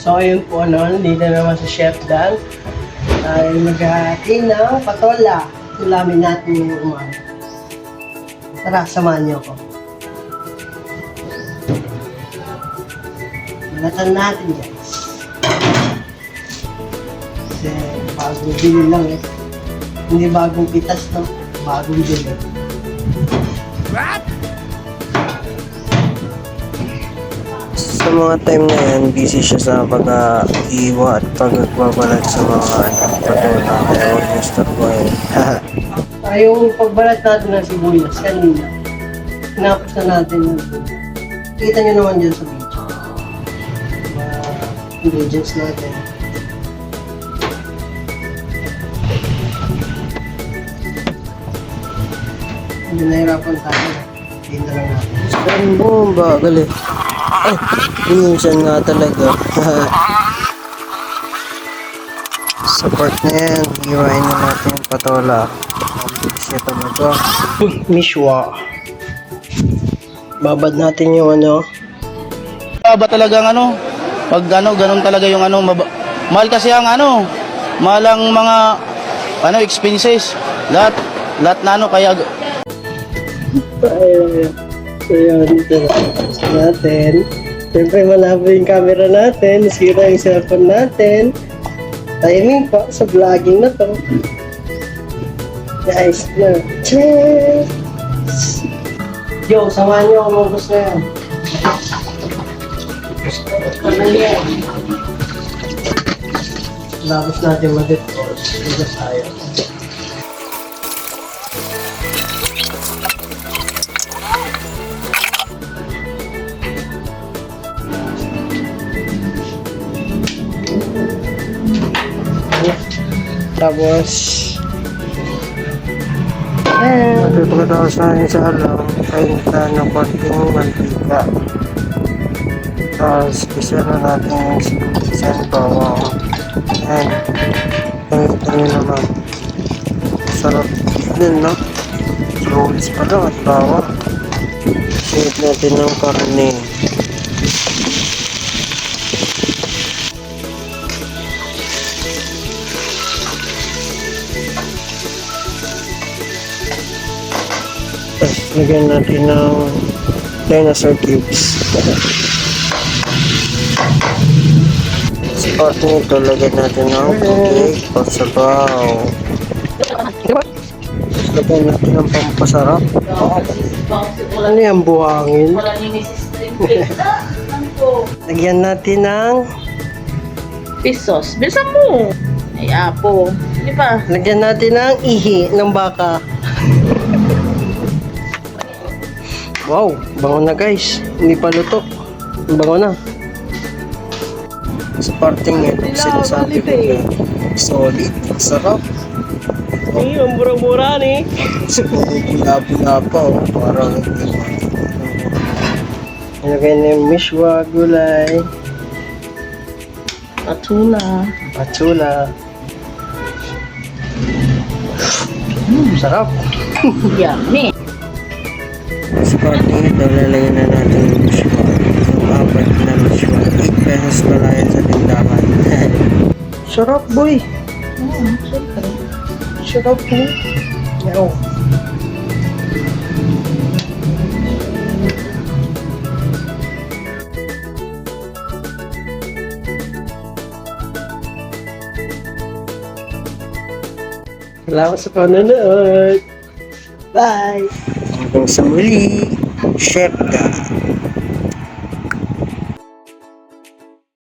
So ayun po dito naman sa Chef Dan ay maghahati ng patola. Ulamin natin yung umaga. Tara, samahan niyo ako. Balatan natin guys. Kasi bagong bili lang eh. Hindi bagong pitas no, bagong bili. What? Sa mga time na yan, busy siya sa pag-iwa at pagbabalat sa mga patola. Kaya huwag niyo starboy. Yung pagbalat natin ng sibuyas kanina, tinapos na natin yun. Kita nyo naman dyan sa video. Ingredients natin. Hindi nahirapan tayo. Hindi na lang natin. Saan mo? Bagal eh. Ay, minsan nga talaga. Sa part na yan, iwain na natin yung patola. Mabilis niya talaga. Mishwa. Babad natin yung Ba talagang pag ganun talaga yung mahal kasi ang mahal ang mga expenses. Lahat na kaya So yun, tapos natin. Siyempre malabo yung camera natin, nasira yung cellphone natin. Timing pa sa vlogging na to. Guys, na. Cheers! Yo, samahan niyo ako mga gusto na yan. Labos natin ma-detox. Hindi tayo. Tapos Matutulog sa akin sa alam, kainta ng konting mantika. Tapos, isa na natin yung sibuyas and bawang. Ayan. Kainta nyo naman. Sarap din, no? Sibuyas pa lang at bawang. Save natin ng karne. Tapos, lagyan natin ng dinosaur cubes. Sa part nito, lagyan natin ng tubig, pagsabaw. Tapos, lagyan natin ng pampasarap. ano yan, buhangin? Lagyan natin ng Pesos. Bilisan mo. Ay, apo. Hindi pa. lagyan natin ng ihi ng baka. Wow, bango na guys. Hindi pa luto. Bango na. Sa parting ito, sinasabi ko na solid, sarap. Ay, ang mura-mura ni. Bula-bula pa, oh. Parang Ilagay na yung mishwa, gulay, Patula. patsula. Sarap. Yummy. sa parting ito, lalagyan na natin yung mishwa. Yung apat na mishwa. 8 pesos pala yan sa tindahan. Sarap, boy. Siyempre. Sarap ni. Yaw. Salamat sa panonood. Bye! Hanggang sa muli, Chef Dan.